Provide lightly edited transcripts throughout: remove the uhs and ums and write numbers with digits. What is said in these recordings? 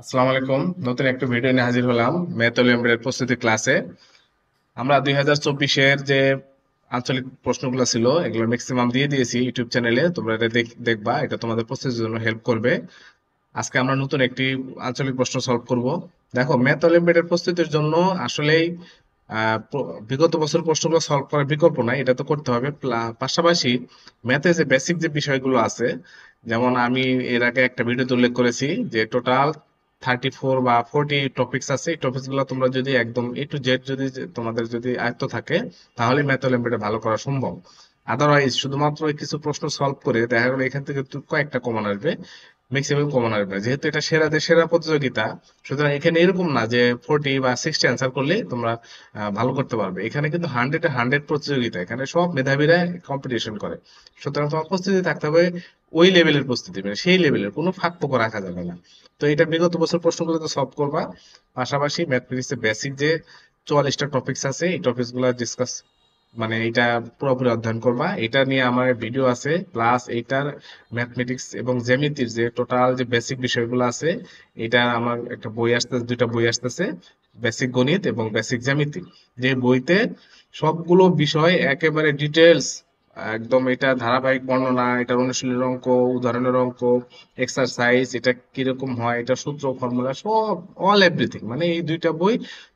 আসসালামু আলাইকুম। নতুন একটা ভিডিও নিয়ে হাজির হলাম ম্যাথ অলিম্পিয়াডের প্রস্তুতি ক্লাসে। আমরা 2024-এর যে আঞ্চলিক প্রশ্নগুলো ছিল এগুলো ম্যাক্সিমাম দিয়ে দিয়েছি ইউটিউব চ্যানেলে। তোমরা এটা দেখবা, এটা তোমাদের প্রস্তুতির জন্য হেল্প করবে। আজকে আমরা নতুন একটি আঞ্চলিক প্রশ্ন সলভ করব। দেখো, ম্যাথ অলিম্পিয়াডের প্রস্তুতির জন্য আসলেই বিগত বছর প্রশ্নগুলো সলভ করার বিকল্প নাই, এটা তো করতে হবে। পাশাপাশি ম্যাথে যে বেসিক যে বিষয়গুলো আছে, যেমন আমি এর আগে একটা ভিডিওতে উল্লেখ করেছি যে টোটাল 34 বা 40 টপিকস আছে। এই টপিকস গুলো তোমরা যদি একদম A to Z যদি তোমাদের যদি আয়ত্ত থাকে, তাহলে ম্যাথ অলিম্পিয়াডে ভালো করা সম্ভব। আদারওয়াইজ শুধুমাত্র এই কিছু প্রশ্ন সলভ করে দেখা গেলো এখান থেকে তো কয়েকটা কমন আসবে, ম্যাক্সিমাম কমন আসবে। যেহেতু এটা সেরাদের সেরা প্রতিযোগিতা, সুতরাং এখানে এরকম না যে 40 বা 60 অ্যান্সার করলে তোমরা ভালো করতে পারবে। এখানে কিন্তু 100-এ 100 প্রতিযোগিতা, এখানে সব মেধাবীরা কম্পিটিশন করে। সুতরাং তোমার প্রস্তুতি থাকতে হবে ওই লেভেলের প্রস্তুতি, মানে সেই লেভেলের, কোনো ফাঁক ফোকর রাখা যাবে না। তো এটা বিগত বছর প্রশ্নগুলো তো সলভ করবা। পাশাপাশি ম্যাথমেটিক্সের বেসিক যে 44টা টপিকস আছে, এই টপিকস গুলো ডিসকাস, মানে এটা পুরোপুরি অধ্যয়ন করবা। এটা নিয়ে আমার ভিডিও আছে, প্লাস এইটার ম্যাথমেটিক্স এবং জ্যামিতির যে টোটাল যে বেসিক বিষয়গুলো আছে, এটা আমার একটা বই আসতেছে, দুইটা বই আসতেছে, বেসিক গণিত এবং বেসিক জ্যামিতি। যে বইতে সবগুলো বিষয় একেবারে ডিটেলস, একদম এটা ধারাবাহিক বর্ণনা, এটার অনুশীলনের অঙ্ক, উদাহরণের অঙ্ক, এক্সারসাইজ, এটা কিরকম হয়, এটা সূত্র, ফর্মুলা, সব অল এভরিথিং। মানে এই দুইটা বই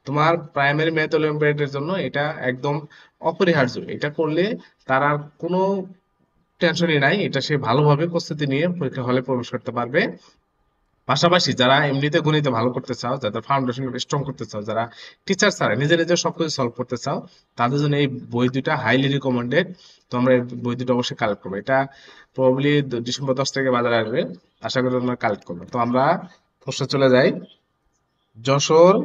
তোমার প্রাইমারি ম্যাথ অলিম্পিয়াডের জন্য এটা একদম অপরিহার্য। এটা করলে তার আর কোনো টেনশনই নাই, এটা সে ভালোভাবে প্রস্তুতি নিয়ে পরীক্ষা হলে প্রবেশ করতে পারবে। পাশাপাশি যারা এমনিতে গণিতে ভালো করতে চাও, যাদের ফাউন্ডেশন স্ট্রং করতে চাও, যারা টিচার ছাড়া নিজে নিজে সবকিছু সলভ করতে চাও, তাদের জন্য এই বই দুইটা হাইলি রিকমেন্ডেড। তোমরা এই বই দুটো অবশ্যই কালেক্ট করবে। এটা প্রবাবলি ডিসেম্বর 10 থেকে বাজারে আসবে, আশা করি তোমরা কালেক্ট করবে। তো আমরা প্রশ্নে চলে যাই। যশোর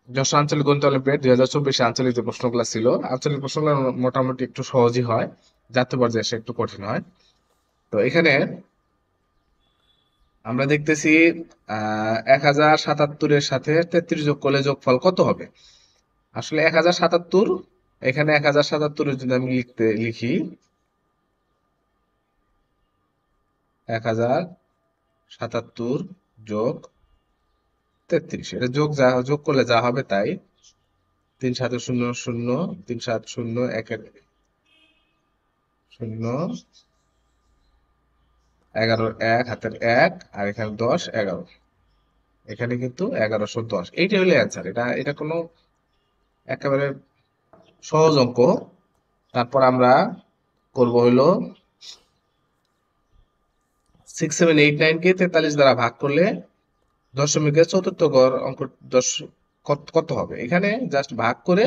যশোর আঞ্চলিক গণিত অলিম্পিয়াড 2024 আঞ্চলিক যে প্রশ্নগুলো ছিল, আঞ্চলিক প্রশ্নগুলো মোটামুটি একটু সহজই হয়, জাতীয় পর্যায়ে এসে একটু কঠিন হয়। তো এখানে আমরা দেখতেছি 1077-এর সাথে 33 যোগ করলে যোগফল কত হবে। আসলে 1077, এখানে 1077-এর যদি আমি লিখি 1077 যোগ 33, এটা যোগ করলে যা হবে তাই। 3700, 3700, 1 11 এক হাতের এক, আর এখানে 10 11, এখানে কিন্তু 1110। এইটা হলো অ্যান্সার। এটা এটা কোনো একেবারে সহজ অঙ্ক। তারপর আমরা করব হলো 6789-কে 43 দ্বারা ভাগ করলে দশমিকের চতুর্থ গড় অঙ্ক দশ কত হবে। এখানে জাস্ট ভাগ করে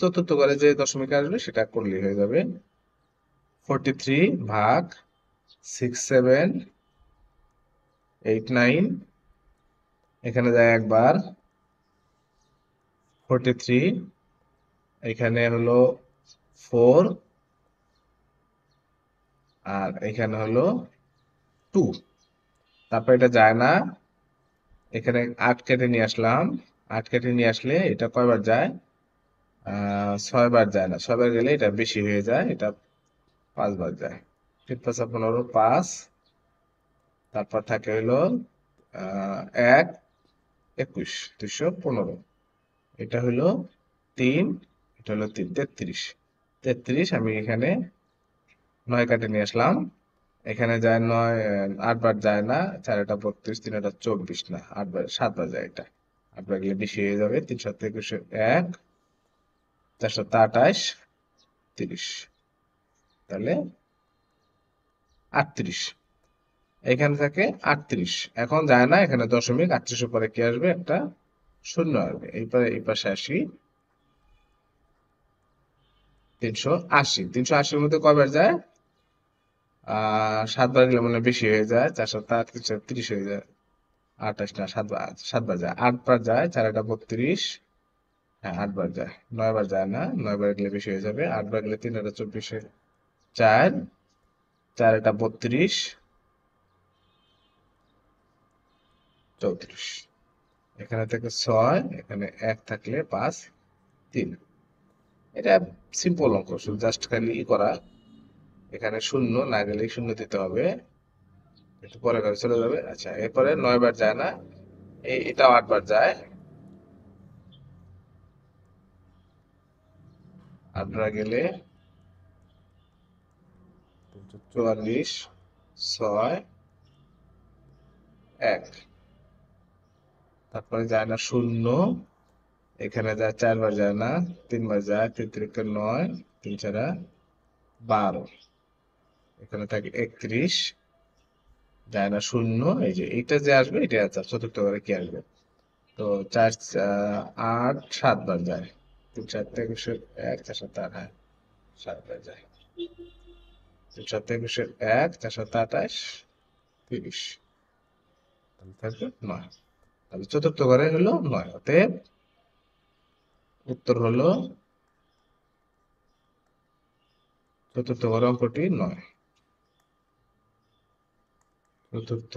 চতুর্থ গড়ে যে দশমিক আসবে সেটা করলেই হয়ে যাবে। 43 ভাগ 6789, এখানে যায় একবার। 43, এখানে হলো 4, আর এখানে হলো 2। তারপর এটা যায় না, এখানে 8 কেটে নিয়ে আসলাম। 8 কেটে নিয়ে আসলে এটা কয়বার যায়? 6 বার যায় না, 6 বার গেলে এটা বেশি হয়ে যায়, এটা 5 বার যায়। 3 × 5 = 15, 5। তারপর থাকে হলো 1, 21, 215। এটা হলো 3, এটা হলো 3, 33। 33 আমি এখানে 9 কাটে নিয়ে আসলাম। এখানে যায় 9, 8 বার যায় না, 4 × 8 = 32, 3 × 8 = 24, না 8 বার, 7 বার যায় এটা। 8 বার গেলে বেশি হয়ে যাবে। 3 × 7 = 21, 1, 4 × 7 = 28, 30, তাহলে 38। এখানে থাকে 38, এখন যায় না, এখানে দশমিক, 38-এর পরে কি আসবে? একটা শূন্য আসবে। এই পাশে আসি। 380, 380-এর মধ্যে কয়বার যায়? 7 বার গেলে মনে হয় বেশি হয়ে যায়। 4 × 7 = 30 হয়ে যায়। 28 না, 7 বার, 7 বার যায়। 8 বার যায়, 4 × 8 = 32। হ্যাঁ, 8 বার যায়, 9 বার যায় না, 9 বার গেলে বেশি হয়ে যাবে। 8 বার গেলে 3 × 8 = 24, 4, 4 × 8 = 32, 34। এখানে থেকে 6, এখানে 1 থাকলে 5, 3। এটা সিম্পল অঙ্ক, শুধু জাস্ট খালি করা। এখানে শূন্য না গেলে শূন্য দিতে হবে। একটু পরে করে চলে যাবে। আচ্ছা, এরপরে 9 বার যায় না, এটাও 8 বার যায়। 8 বার গেলে 44, 6, 1। তারপরে যায় না 0, এখানে যায় 4 বার যায় না, 3 বার যায়, 3 3 9, 3 4 12, এখানে থাকে 31, যায় না 0, এই যে এটা যে আসবে এটা আছে চতুর্থ ঘরে কি আসবে, তো 4 8 7 বার যায়, 3 4 21, 1 4 7 8, হ্যাঁ 7 বার যায়, 3 7 21, 1 4 7 28, 30, তাহলে থাকবে 9। তাহলে চতুর্থ ঘরে হলো 9, অতএব উত্তর হলো চতুর্থ ঘরের অঙ্কটি 9। চতুর্থ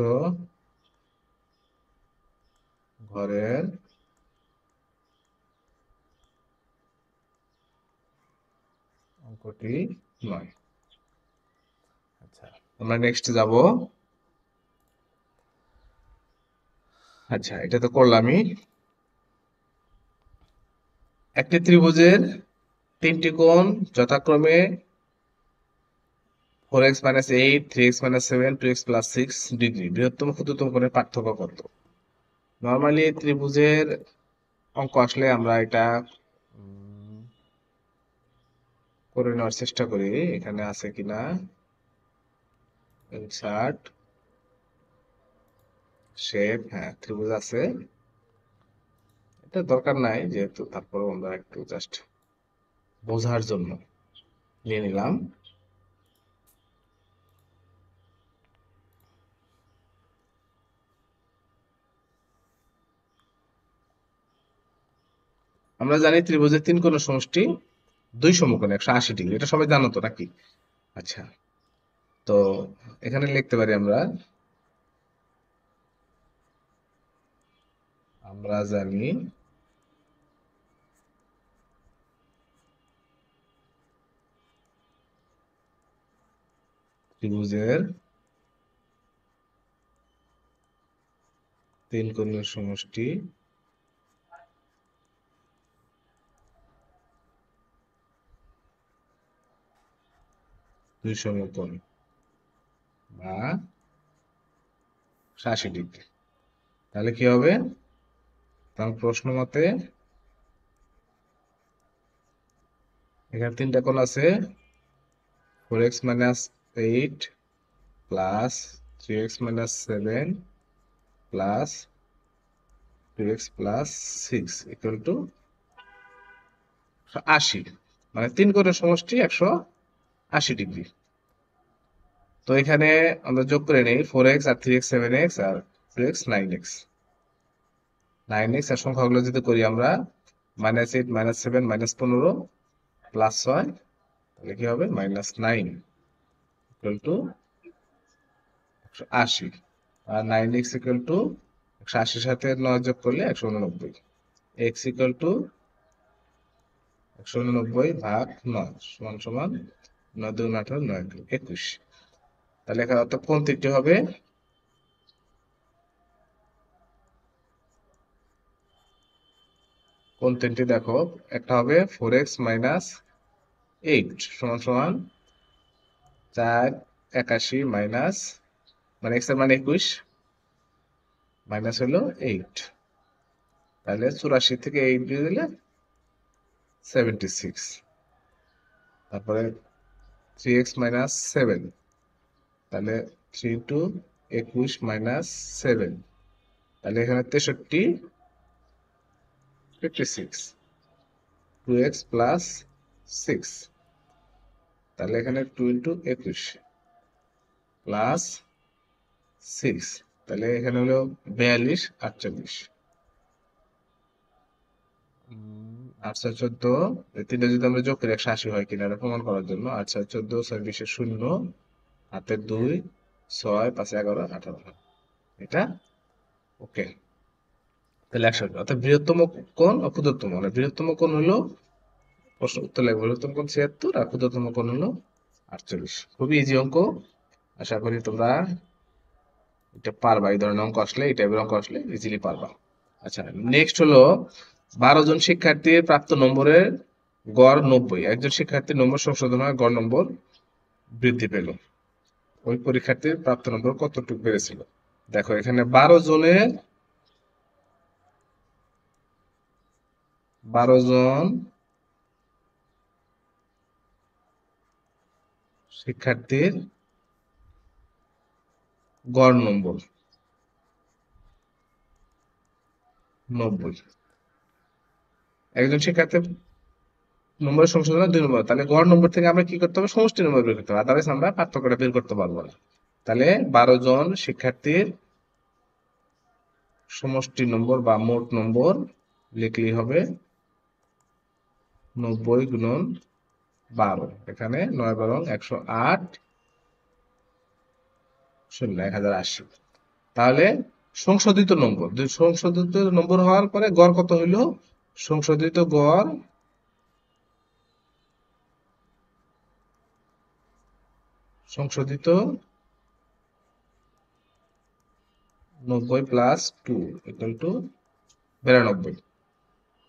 ঘরের অঙ্কটি 9। আচ্ছা, আমরা নেক্সট যাব। আচ্ছা, এটা তো করলামই। একটি ত্রিভুজের 3টি কোণ যথাক্রমে 4x - 8, 3x - 7, 2x + 6 ডিগ্রি। বৃহত্তম ক্ষুদ্রতম কোণের পার্থক্য কত? নরমালি ত্রিভুজের অঙ্ক আসলে আমরা এটা করে নেওয়ার চেষ্টা করি, এখানে আছে কিনা। ইনসার্ট, শেপ, হ্যাঁ ত্রিভুজ আছে, এটা দরকার নাই যেহেতু, তারপরে আমরা একটু জাস্ট বোঝার জন্য নিয়ে নিলাম। আমরা জানি ত্রিভুজের 3 কোণের সমষ্টি 2 সমকোণ 180 ডিগ্রি, এটা সবাই জানো তো নাকি? আচ্ছা, তো এখানে লিখতে পারি আমরা, আমরা জানি ত্রিভুজের 3 কোণের সমষ্টি 2 সমকোণ বা 80 ডিগ্রি। তাহলে কি হবে? তার প্রশ্ন মতে এখানে 3টা কোণ আছে, 4x - 8 plus 3x - 7 plus 2x + 6 equal to 80, মানে 3 কোণের সমষ্টি 180 ডিগ্রি। তো এখানে আমরা যোগ করে নেই 4x আর 3x 7x আর 2x 9x। 9x আর সংখ্যাগুলো যদি করি আমরা, -8 -7 -15 +6, তাহলে কি হবে? -9 ইকুয়াল টু 180, আর 9x ইকুয়াল টু 180 সাথে 9 যোগ করলে 189, x ইকুয়াল টু 189 ভাগ 9 সমান সমান 9 2 18 9 2 21। তাহলে এখানে অর্থাৎ কোণ তিনটি হবে, কোণ তিনটি দেখো, একটা হবে 4x - 8 সমান সমান 4 81 মাইনাস, মানে x এর মান 21 মাইনাস হলো 8, তাহলে 84 থেকে 8 দিয়ে দিলে 76। তারপরে 3x - 7, তাহলে 3 টু 21 - 7, তাহলে এখানে 63 56, 2x + 6, তাহলে এখানে 2 × 21 প্লাস 6, তাহলে এখানে হলো 42 48, 8 14, এই তিনটা যদি আমরা যোগ করি 180 হয় কিনা এটা প্রমাণ করার জন্য, 8 14 6 20 0, হাতের 2 6 5 11 18, এটা ওকে। তাহলে 180, অর্থাৎ বৃহত্তম কোণ ও ক্ষুদ্রতম, মানে বৃহত্তম কোণ হলো, প্রশ্ন উত্তর লাগবে, বৃহত্তম কোণ 76 আর ক্ষুদ্রতম কোণ হলো 48। খুবই ইজি অঙ্ক, আশা করি তোমরা এটা পারবা, এই ধরনের অঙ্ক আসলে, এই টাইপের অঙ্ক আসলে ইজিলি পারবা। আচ্ছা, নেক্সট হলো 12 জন শিক্ষার্থীর প্রাপ্ত নম্বরের গড় 90, একজন শিক্ষার্থীর নম্বর সংশোধন হয়, গড় নম্বর বৃদ্ধি পেল, ওই পরীক্ষার্থীর প্রাপ্ত নম্বর কতটুকু বেড়েছিল? দেখো এখানে 12 জন শিক্ষার্থীর গড় নম্বর 90, একজন শিক্ষার্থীর নম্বরের সংশোধন 2 নম্বর, তাহলে গড় নম্বর থেকে আমরা কি করতে হবে? সমষ্টি নম্বর বের করতে হবে, আদারওয়াইজ আমরা পার্থক্যটা বের করতে পারবো না। তাহলে 12 জন শিক্ষার্থীর সমষ্টি নম্বর বা মোট নম্বর লিখলেই হবে 90 গুণন 12, এখানে 9 12 108 শূন্য 1080। তাহলে সংশোধিত নম্বর, সংশোধিত নম্বর হওয়ার পরে গড় কত হইল? সংশোধিত গড় সংশোধিত 90 প্লাস 2 ইকুয়াল টু 92।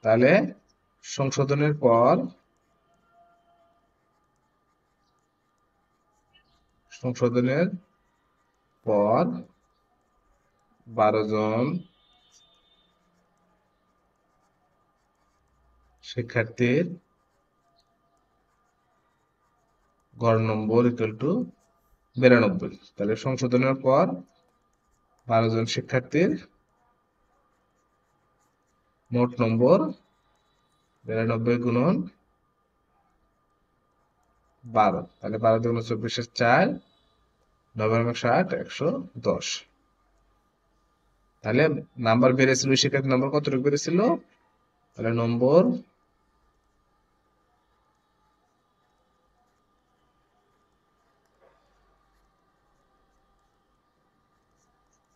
তাহলে সংশোধনের পর 12 জন শিক্ষার্থীর গড় নম্বর ইকুয়াল টু 92। তাহলে সংশোধনের পর 12 জন শিক্ষার্থীর মোট নম্বর 92 গুণন 12, তাহলে 12 দুগুণ 24 4, 9 60 110। তাহলে নাম্বার বেড়েছিল, শিক্ষার্থীর নাম্বার কতটুকু বেড়েছিল? তাহলে নম্বর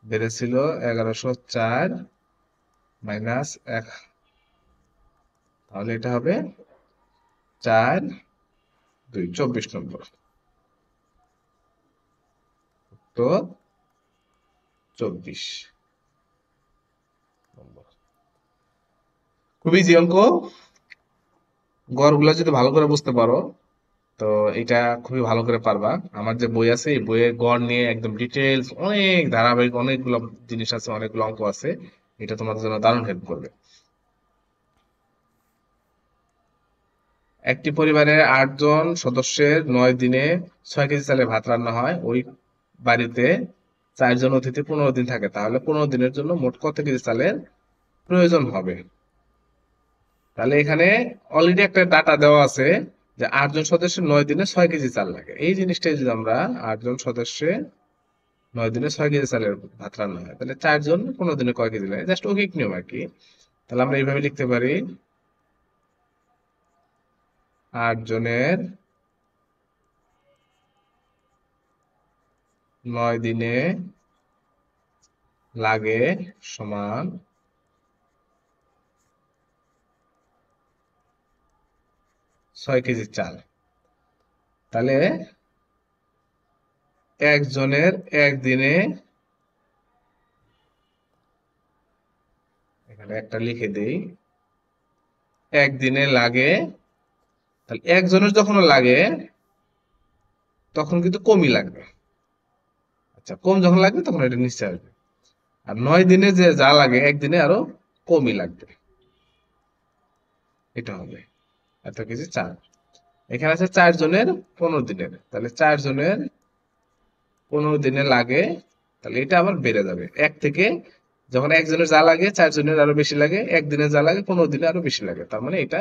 বেড়েছিল 1104 মাইনাস 1, তাহলে এটা হবে 4 2 24 নম্বর। তো 24 নম্বর। খুবই ইজি অঙ্ক, গড়গুলো যদি ভালো করে বুঝতে পারো তো এটা খুবই ভালো করে পারবা। আমার যে বই আছে এই বইয়ের গড় নিয়ে একদম ডিটেলস অনেক ধারাবাহিক অনেকগুলো জিনিস আছে, অনেকগুলো অঙ্ক আছে, এটা তোমাদের জন্য দারুণ হেল্প করবে। একটি পরিবারের 8 জন সদস্যের 9 দিনে 6 কেজি চালের ভাত রান্না হয়, ওই বাড়িতে 4 জন অতিথি 15 দিন থাকে, তাহলে 15 দিনের জন্য মোট কত কেজি চালের প্রয়োজন হবে? তাহলে এখানে অলরেডি একটা ডাটা দেওয়া আছে যে 8 জন সদস্যের 9 দিনে 6 কেজি চাল লাগে। এই জিনিসটাই যদি আমরা 8 জন সদস্যের 9 দিনে 6 কেজি চালের ভাত রান্না হয়, তাহলে 4 জন 15 দিনে কয় কেজি লাগে? জাস্ট ঐকিক নিয়ম আর কি। তাহলে আমরা এইভাবে লিখতে পারি 8 জনের 9 দিনে লাগে সমান 6 কেজি চাল। তাহলে একজনের একদিনে, এখানে একটা লিখে দেই, একদিনে লাগে, তাহলে একজনের যখন লাগে তখন কিন্তু কমই লাগবে। আচ্ছা, কম যখন লাগবে তখন এটা নিশ্চয় আসবে। আর 9 দিনে যে যা লাগে একদিনে আরো কমই লাগবে, এটা হবে এত কেজি চাল। এখানে আছে 4 জনের 15 দিনের, তাহলে 4 জনের 15 দিনে লাগে, তাহলে এটা আবার বেড়ে যাবে এক থেকে, যখন একজনের যা লাগে 4 জনের আরো বেশি লাগে, একদিনে যা লাগে 15 দিনে আরো বেশি লাগে, তার মানে এটা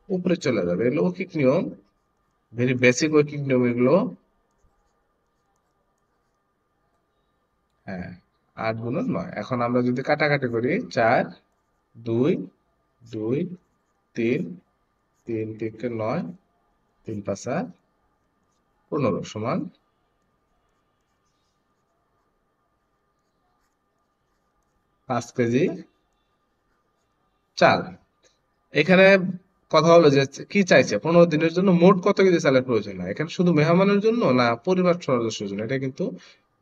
উপরে চলে যাবে। এগুলো ঐকিক নিয়ম, ভেরি বেসিক ঐকিক নিয়ম এগুলো। হ্যাঁ, 8 গুণন 9। এখন আমরা যদি কাটাকাটি করি, 4 2 2 3 3 3 9 3 5 15 সমান 5 কেজি চাল। এখানে কথা হলো যে কি চাইছে, 15 দিনের জন্য মোট কত কেজি চালের প্রয়োজন হয়, এখানে শুধু মেহমানের জন্য না পরিবার সদস্যের জন্য, এটা কিন্তু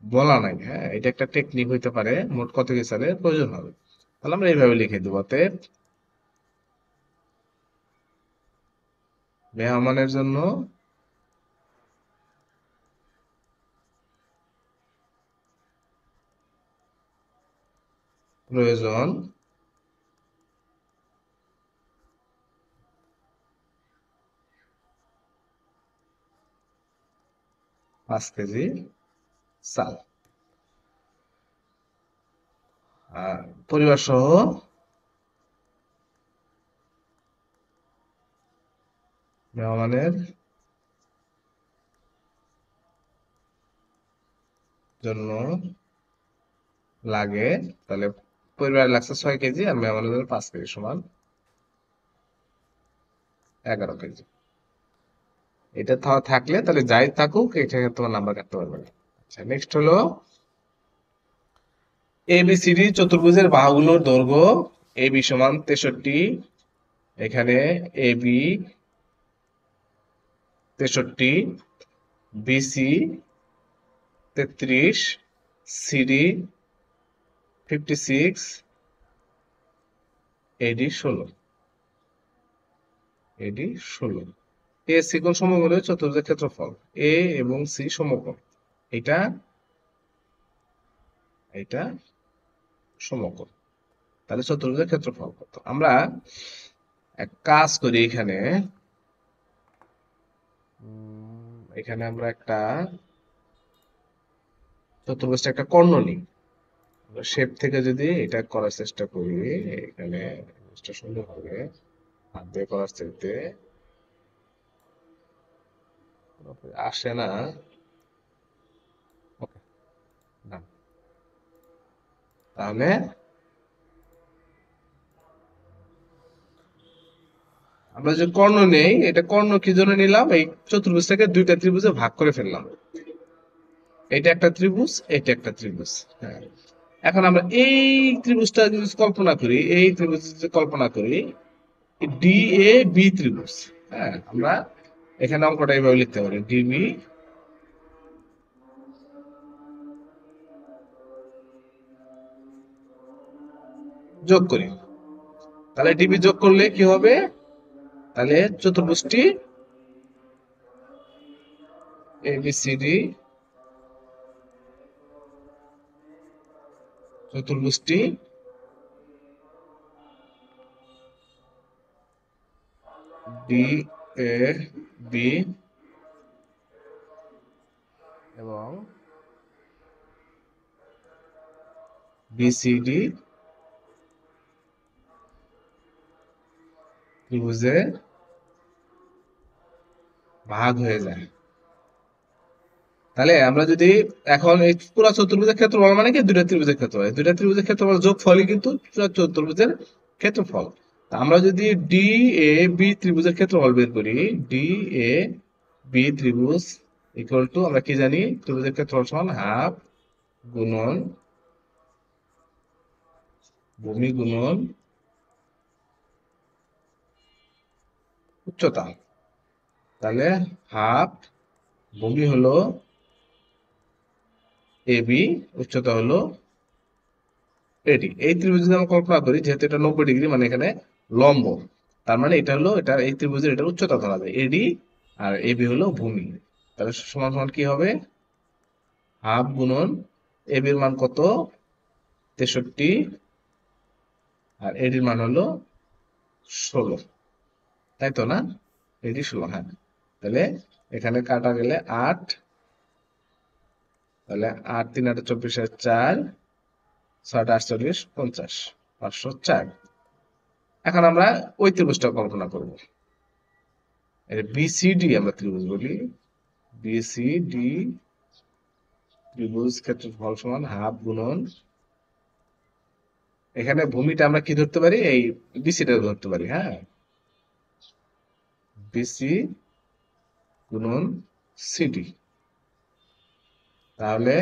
বলা নাই। হ্যাঁ, এটা একটা টেকনিক হইতে পারে, মোট কত কেজি চালের প্রয়োজন হবে। তাহলে আমরা এইভাবে লিখে দেবো, অতএব মেহমানের জন্য প্রয়োজন 5 কেজি চাল। আর পরিবার সহ মেহমানের জন্য লাগে, তাহলে পরিবার লাগছে 6 কেজি আর মেহমানের জন্য 5 কেজি সমান 11 কেজি। এটা থাকলে তাহলে যাই থাকুক এখানে তোমার নাম্বার কাটতে পারবে না। আচ্ছা, নেক্সট হলো এবিসিডি চতুর্ভুজের বাহুগুলোর দৈর্ঘ্য এবি সমান 63, এখানে AB 63, BC 33, CD 56, AD 16। AD 16। A C কোণ সমকোণের চতুর্ভুজের ক্ষেত্রফল। এ এবং সি সমকোণ, এটা এটা সমকোণ, তাহলে চতুর্ভুজের ক্ষেত্রফল কত? আমরা এক কাজ করি, এখানে এখানে আমরা একটা চতুর্ভুজটা একটা কর্ণ নিই, শেপ থেকে যদি এটা করার চেষ্টা করি, এখানে জিনিসটা সুন্দর হবে। হাত দিয়ে করার চাইতে আসে না। ওকে, ডান। তাহলে আমরা যে কর্ণ নেই, এটা কর্ণ কি জন্য নিলাম? এই চতুর্ভুজটাকে দুইটা ত্রিভুজে ভাগ করে ফেললাম। এটা একটা ত্রিভুজ, এটা একটা ত্রিভুজ। হ্যাঁ, এখন আমরা এই ত্রিভুজটা যদি কল্পনা করি, এই ত্রিভুজ যদি কল্পনা করি ডি এ বি ত্রিভুজ। হ্যাঁ, আমরা এখানে অঙ্কটা এইভাবে লিখতে পারি, ডিবি যোগ করি। তাহলে ডিবি যোগ করলে কি হবে? তাহলে চতুর্ভুজটি এবিসিডি চতুর্ভুজটি ডি এ বি এবং বিসিডি ত্রিভুজে ভাগ হয়ে যায়। তাহলে আমরা যদি এখন এই পুরো চতুর্ভুজের ক্ষেত্রফল মানে কি? দুইটা ত্রিভুজের ক্ষেত্রফল, দুইটা ত্রিভুজের ক্ষেত্রফল যোগফলই কিন্তু পুরো চতুর্ভুজের ক্ষেত্রফল। তা আমরা যদি ডি এ বি ত্রিভুজের ক্ষেত্রফল বের করি, ডি এ বি ত্রিভুজ ইকুয়াল টু, আমরা কি জানি? ত্রিভুজের ক্ষেত্রফল সমান হাফ গুণন ভূমি গুণন উচ্চতা। তাহলে হাফ, ভূমি হলো এ বি, উচ্চতা হলো এডি। এই ত্রিভুজ যদি আমরা কল্পনা করি, যেহেতু এটা 90 ডিগ্রি, মানে এখানে লম্ব, তার মানে এটা হলো, এটা এই ত্রিভুজের এটা উচ্চতা ধরা যায় এডি, আর এবি হলো ভূমি। তাহলে সমান সমান কি হবে? হাফ গুণন এবির মান কত? 63, আর এডির মান হলো 16, তাই তো না? এডি 16, হ্যাঁ। তাহলে এখানে কাটা গেলে 8, তাহলে 8 3 8 24 আর 4 6 48 50, 504। এখন আমরা ওই ত্রিভুজটা কল্পনা করব, বিসিডি আমরা ত্রিভুজ বলি, বিসিডি ত্রিভুজ ক্ষেত্রফল সমান হাফ গুণন, এখানে ভূমিটা আমরা কি ধরতে পারি? এই বিসিটা ধরতে পারি। হ্যাঁ, বিসি গুণন সিডি। তাহলে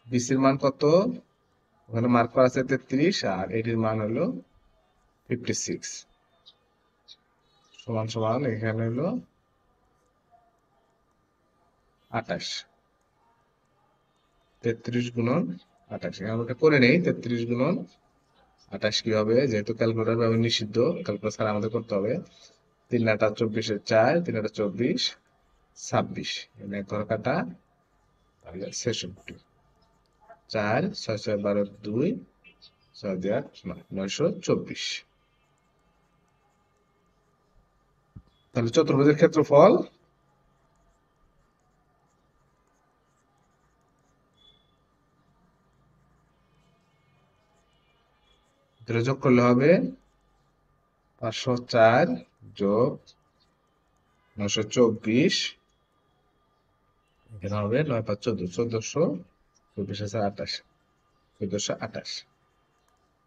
বিসির মান কত? ওখানে মার্ক করা আছে 33, আর এটির মান হলো 56, সমান সমান এখানে হলো 28। 33 গুণন 28। আমরা এটা করে নেই, 33 গুণন 28 কি হবে, যেহেতু ক্যালকুলেটর ব্যবহার নিষিদ্ধ, ক্যালকুলেটর ছাড়া আমাদের করতে হবে। 3 আটা 24 4, 3 আটা 24, 26, এখানে এক ঘর কাটা, তাহলে 66। 4 6 6 12 2, 6 2 8 9, 924। তাহলে চতুর্ভুজের ক্ষেত্রফল দুটো যোগ করলে হবে 504 যোগ 924, এখানে হবে 9 5 14, 1424 আছে 28, 1428।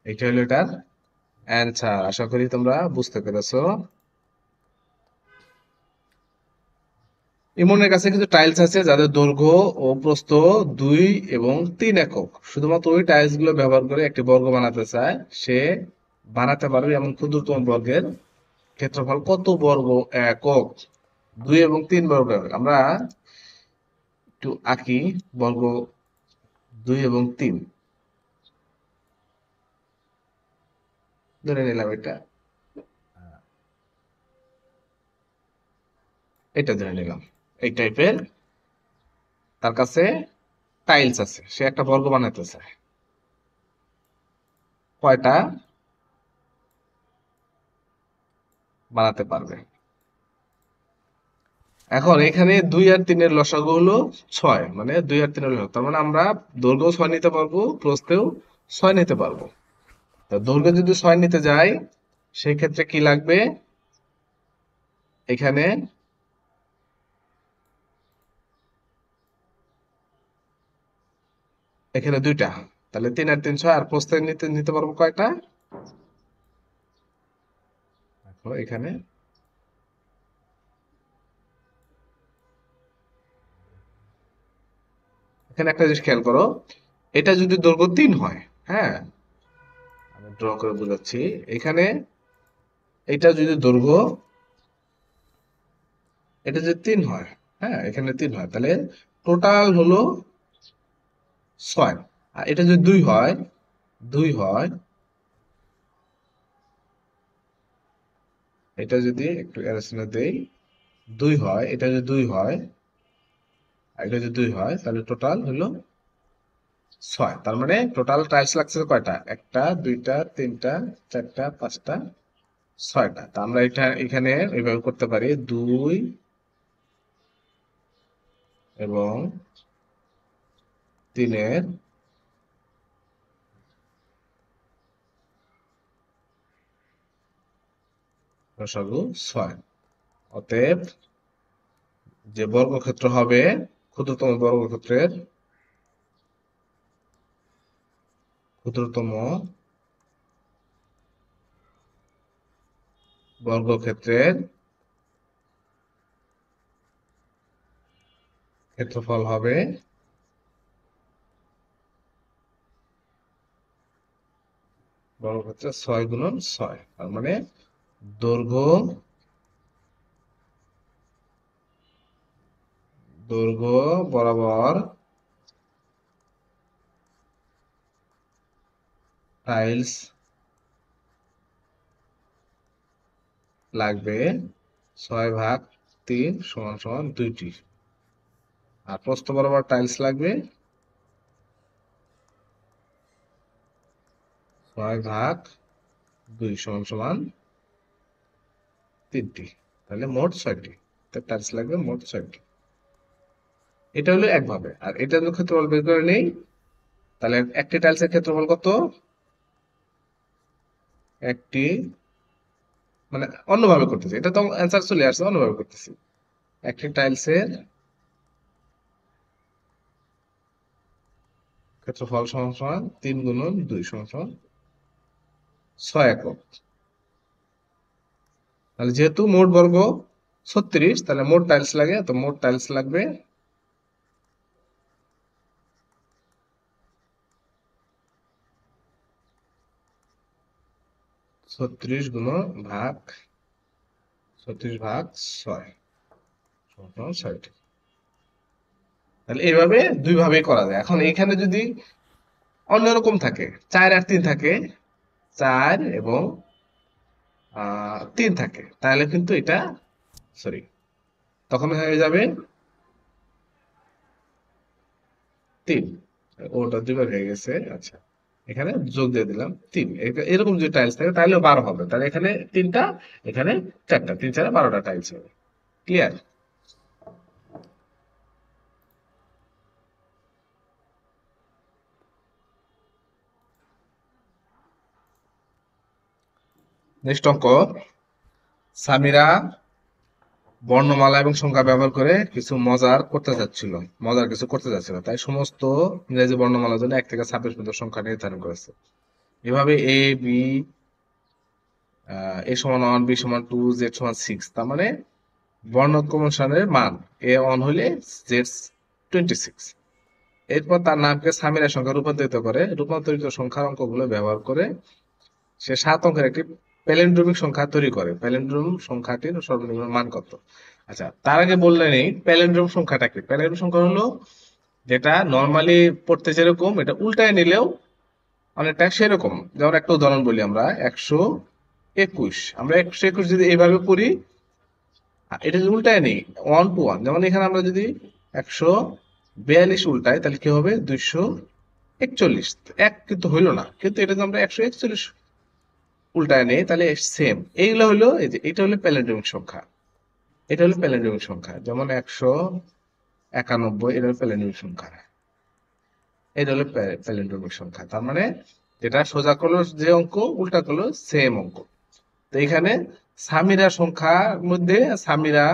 এটা হলো এটার অ্যান্সার। আশা করি তোমরা বুঝতে পেরেছো। ইমনের কাছে কিছু টাইলস আছে যাদের দৈর্ঘ্য ও প্রস্থ 2 এবং 3 একক। শুধুমাত্র ওই টাইলস গুলো ব্যবহার করে একটি বর্গ বানাতে চায়। সে বানাতে পারবে এমন ক্ষুদ্রতম বর্গের ক্ষেত্রফল কত বর্গ একক? 2 এবং 3 বর্গ একক। আমরা একটু আঁকি বর্গ 2 এবং 3 ধরে নিলাম, এটা ধরে নিলাম। এই টাইপের তার কাছে টাইলস আছে, সে একটা বর্গ বানাতে চায়। কয়টা বানাতে পারবে? এখন এখানে 2 আর 3 এর লসাগু হলো 6, মানে 2 আর 3 এর লসাগু, তার মানে আমরা দৈর্ঘ্য 6 নিতে পারবো, প্রস্থেও 6 নিতে পারবো। তা দৈর্ঘ্য যদি 6 নিতে যাই, সেই ক্ষেত্রে কি লাগবে? এখানে এখানে দুইটা, তাহলে 3 আর 3 6, আর প্রস্থে নিতে নিতে পারবো কয়টা? দেখো এখানে এখানে একটা জিনিস খেয়াল করো, এটা যদি দৈর্ঘ্য 3 হয়, হ্যাঁ, আমি ড্র করে বোঝাচ্ছি। এখানে এটা যদি দৈর্ঘ্য, এটা যদি 3 হয়, হ্যাঁ, এখানে 3 হয়, তাহলে টোটাল হলো 6। আর এটা যদি 2 হয়, 2 হয়, এটা যদি একটু এরাসিনে দেই, 2 হয়, এটা যদি 2 হয়, আর এটা যদি 2 হয়, তাহলে টোটাল হলো 6। তার মানে টোটাল টাইলস লাগছে কয়টা? একটা, দুইটা, তিনটা, চারটা, পাঁচটা, 6টা। তা আমরা এটা এখানে এইভাবে করতে পারি, 2 এবং 3-এর লসাগু 6। অতএব যে বর্গক্ষেত্র হবে, ক্ষুদ্রতম বর্গক্ষেত্রের ক্ষেত্রফল হবে বর্গক্ষেত্রের 6 গুণন 6। তার মানে দৈর্ঘ্য দৈর্ঘ্য বরাবর টাইলস লাগবে 6/3 সমান সমান 2টি। আর প্রস্থ বরাবর টাইলস লাগবে 6/2 সমান সমান 3টি। তাহলে মোট 6টি। টাইলস লাগবে মোট 6টি। এটা হলো একভাবে। আর এটা যদি ক্ষেত্রফল বের করে নেই, তাহলে একটি টাইলসের ক্ষেত্রফল কত? একটি, মানে অন্যভাবে করতেছি, এটা তো অ্যান্সার চলে আসছে, অন্যভাবে করতেছি। একটি টাইলসের ক্ষেত্রফল সমান সমান 3 গুণন 2 সমান সমান 6 একক। তাহলে যেহেতু মোট বর্গ 36, তাহলে মোট টাইলস লাগে, তো মোট টাইলস লাগবে 36 গুণন ভাগ 36/6 সমান 6টি। তাহলে এইভাবে দুই ভাবেই করা যায়। এখন এখানে যদি অন্যরকম থাকে, 4 আর 3 থাকে, 4 এবং 3 থাকে, তাহলে কিন্তু এটা সরি, তখন হয়ে যাবে 3। ওটা দুইবার হয়ে গেছে। আচ্ছা, এখানে যোগ দিয়ে দিলাম 3। এরকম যদি টাইলস থাকে তাহলে 12 হবে। তাহলে এখানে 3টা, এখানে 4টা, 3 4 12টা টাইলস হবে। ক্লিয়ার? নেক্সট অঙ্ক। সামিরা বর্ণমালা এবং সংখ্যা ব্যবহার করে কিছু মজার কিছু করতে যাচ্ছিল, তাই সমস্ত ইংরেজি বর্ণমালার জন্য 1 থেকে 26 পর্যন্ত সংখ্যা নির্ধারণ করেছে। এভাবে এ বি, এ সমান 1, বি সমান 2, জেড সমান 6, তার মানে বর্ণক্রমানুসারের মান এ 1 হলে জেড 26। এরপর তার নামকে সামিরা সংখ্যা রূপান্তরিত করে, রূপান্তরিত সংখ্যার অঙ্কগুলো ব্যবহার করে সে 7 অঙ্কের একটি প্যালিন্ড্রোমিক সংখ্যা তৈরি করে। প্যালিন্ড্রোম সংখ্যাটির সর্বনিম্ন মান কত? আচ্ছা, তার আগে বললে নেই প্যালিন্ড্রোম সংখ্যাটা কি। প্যালিন্ড্রোম সংখ্যা হলো যেটা নর্মালি পড়তে যেরকম, এটা উল্টায় নিলেও অনেকটা সেরকম। যেমন একটা উদাহরণ বলি, আমরা 121, আমরা 121 যদি এইভাবে পড়ি, এটা যদি উল্টায় নেই 1 to 1, যেমন এখানে আমরা যদি 142 উল্টাই তাহলে কি হবে? 241। এক কিন্তু হইলো না, কিন্তু এটা যদি আমরা 141 উল্টায় নেই তাহলে সেম। এইগুলো হলো, এই যে এটা হলো প্যালিন্ড্রোমিক সংখ্যা, এটা হলো প্যালিন্ড্রোমিক সংখ্যা। যেমন 191, এটা হলো প্যালিন্ড্রোমিক সংখ্যা, এটা হলো প্যালিন্ড্রোমিক সংখ্যা। তার মানে যেটা সোজা করলো যে অঙ্ক, উল্টা করলো সেম অঙ্ক। তো এখানে সামিরা সংখ্যার মধ্যে সামিরা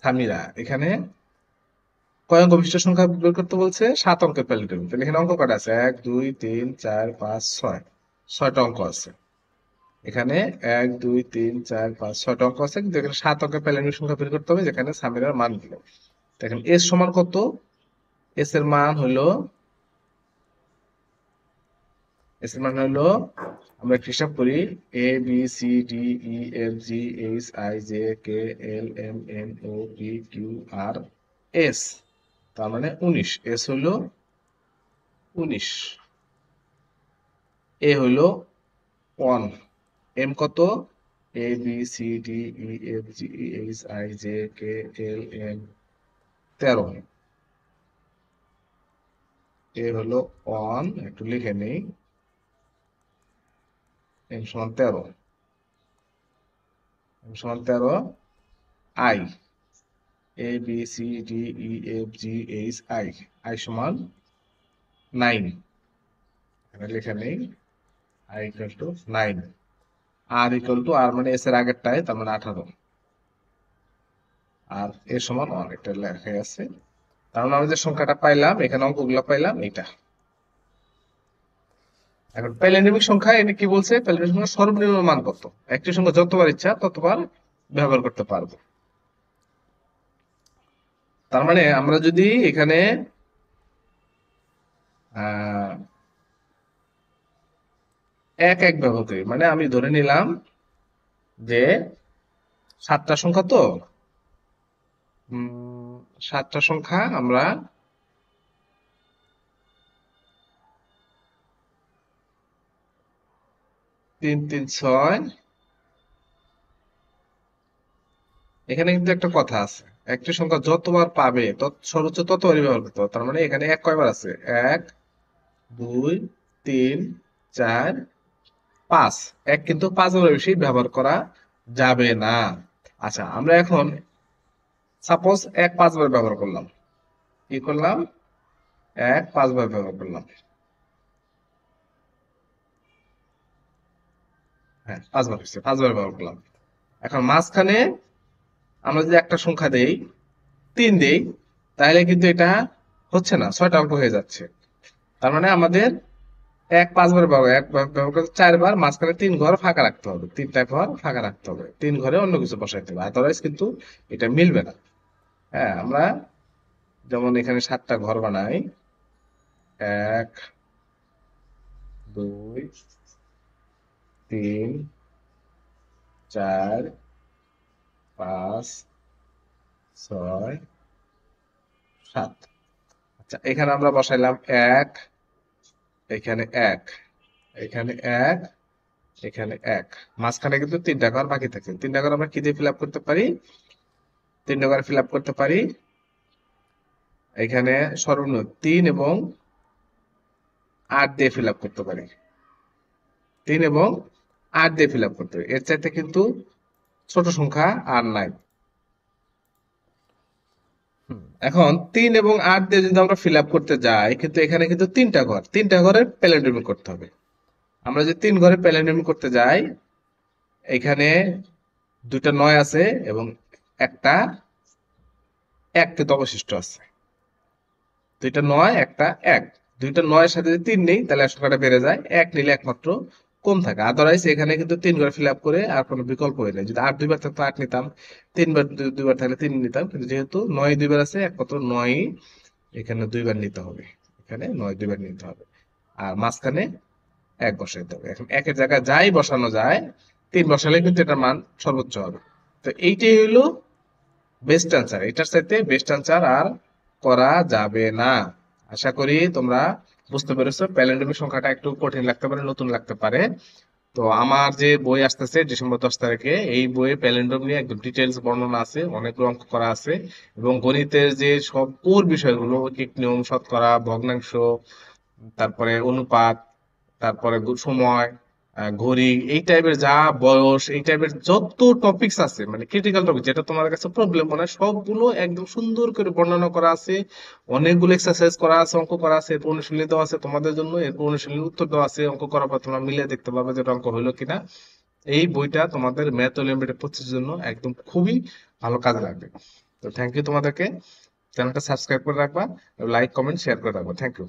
সামিরা এখানে কয় অঙ্ক বিশিষ্ট সংখ্যা বের করতে বলছে? 7 অঙ্কের প্যালিন্ড্রোমিক। তাহলে এখানে অঙ্ক কটা আছে? 1 2 3 4 5 6, 6টা অঙ্ক আছে এখানে। 1 2 3 4 5 6টা অঙ্ক আছে, কিন্তু এখানে 7 অঙ্কের প্যালিন্ড্রোমিক সংখ্যা বের করতে হবে, যেখানে সামিরার মান দিল। দেখেন এস সমান কত? এস এর মান হলো, এস এর মান হলো, আমরা একটা হিসাব করি, A B C D E F G H I J K L M N O P Q R S, তার মানে 19। এস হলো 19, এ হলো 1, এম কত? A B C D E F G H I J K L M 13, A হলো 1, একটু লিখে নেই, M সমান 13, এম সমান 13, I, A B C D E F G H I, I সমান 9, এখানে লিখে নেই, আই ইকুয়াল টু 9, আর ইকুয়াল টু, আর মানে এস এর আগেরটাই, তার মানে 18, আর এ সমান 1, এটা লেখা আছে। তার মানে আমরা যে সংখ্যাটা পাইলাম, এখানে অঙ্কগুলো পাইলাম এটা। এখন প্যালিন্ড্রোমিক সংখ্যা এটা কি বলছে? প্যালিন্ড্রোমিক সংখ্যা সর্বনিম্ন মান কত? একটি সংখ্যা যতবার ইচ্ছা ততবার ব্যবহার করতে পারবো। তার মানে আমরা যদি এখানে আহ 1 1 ব্যবহার করি, মানে আমি ধরে নিলাম যে 7টা সংখ্যা তো, 7টা সংখ্যা আমরা 3 3 6, এখানে কিন্তু একটা কথা আছে, একটি সংখ্যা যতবার পাবে তত সর্বোচ্চ ততবারই ব্যবহার করতে হবে। তার মানে এখানে 1 কয়বার আছে? 1 2 3 4 5, 1 কিন্তু 5 বারের বেশি ব্যবহার করা যাবে না। আচ্ছা, আমরা এখন সাপোজ 1 5 বার ব্যবহার করলাম, কি করলাম? 1 5 বার ব্যবহার করলাম, হ্যাঁ 5 বার হচ্ছে, 5 বার ব্যবহার করলাম। এখন মাঝখানে আমরা যদি একটা সংখ্যা দেই, 3 দেই, তাহলে কিন্তু এটা হচ্ছে না, 6টা অঙ্ক হয়ে যাচ্ছে। তার মানে আমাদের 1 5 বার ব্যবহার, 1 বার ব্যবহার করতে 4 বার, মাঝখানে 3 ঘর ফাঁকা রাখতে হবে, 3টা ঘর ফাঁকা রাখতে হবে, 3 ঘরে অন্য কিছু বসাইতে হবে, আদারওয়াইজ কিন্তু এটা মিলবে না। হ্যাঁ, আমরা যেমন এখানে 7টা ঘর বানাই, 1 2 3 4 5 6 7। আচ্ছা, এখানে আমরা বসাইলাম 1, এখানে 1, এখানে 1, এখানে 1। মাঝখানে কিন্তু 3টা ঘর বাকি থাকে। 3টা ঘর আমরা কি দিয়ে ফিল আপ করতে পারি? 3টা ঘর ফিল আপ করতে পারি এখানে সর্বনিম্ন 3 এবং 8 দিয়ে ফিল আপ করতে পারি। 3 এবং 8 দিয়ে ফিল আপ করতে পারি। এর চাইতে কিন্তু ছোট সংখ্যা আর নাই। এখন 3 এবং 8 দিয়ে যদি আমরা ফিল আপ করতে যাই, কিন্তু এখানে কিন্তু 3টা ঘর, 3টা ঘরের প্যালিন্ড্রোমিং করতে হবে। আমরা যে 3 ঘরের প্যালিন্ড্রোমিং করতে যাই, এখানে 2টা 9 আছে এবং একটা 1 কিন্তু অবশিষ্ট আছে। 2টা 9, একটা 1। 2টা 9 এর সাথে যদি 3 নেই, তাহলে সংখ্যাটা বেড়ে যায়। 1 নিলে একমাত্র কম থাকে। আদারওয়াইজ এখানে কিন্তু 3 ঘর ফিল আপ করে আর কোনো বিকল্প হয় না। যদি 8 দুইবার থাকতো 8 নিতাম, 3বার দুইবার থাকলে 3 নিতাম, কিন্তু যেহেতু 9 দুইবার আছে, একমাত্র 9 এখানে দুইবার নিতে হবে। এখানে 9 দুইবার নিতে হবে। আর মাঝখানে 1 বসাইতে হবে। এখন 1 এর জায়গায় যাই বসানো যায়, 3 বসালে কিন্তু এটার মান সর্বোচ্চ হবে। তো এইটাই হলো বেস্ট আনসার। এটার সাথে বেস্ট আনসার আর করা যাবে না। আশা করি তোমরা বুঝতে পেরেছো। প্যালিন্ড্রোমিক সংখ্যাটা একটু কঠিন লাগতে পারে, নতুন লাগতে পারে। তো আমার যে বই আসতেছে ডিসেম্বর 10 তারিখে, এই বইয়ে প্যালিন্ড্রোম নিয়ে একদম ডিটেলস বর্ণনা আছে, অনেকগুলো অঙ্ক করা আছে, এবং গণিতের যে সব কোর বিষয়গুলো, ঐকিক নিয়ম, শতকরা, ভগ্নাংশ, তারপরে অনুপাত, তারপরে সময়, ঘড়ি, এই টাইপের যা বয়স, এই টাইপের যত টপিকস আছে, মানে ক্রিটিক্যাল টপিক যেটা তোমার কাছে প্রবলেম মনে হয়, সবগুলো একদম সুন্দর করে বর্ণনা করা আছে। অনেকগুলো এক্সারসাইজ করা আছে, অঙ্ক করা আছে, এরপর অনুশীলনী দেওয়া আছে তোমাদের জন্য, এরপর অনুশীলনীর উত্তর দেওয়া আছে। অঙ্ক করার পর তোমরা মিলিয়ে দেখতে পাবে যে এটা অঙ্ক হলো কিনা। এই বইটা তোমাদের ম্যাথ অলিম্পিয়াড প্রস্তুতির জন্য একদম খুবই ভালো কাজে লাগবে। তো থ্যাংক ইউ তোমাদেরকে। চ্যানেলটা সাবস্ক্রাইব করে রাখবা, লাইক কমেন্ট শেয়ার করে রাখবা। Thank you.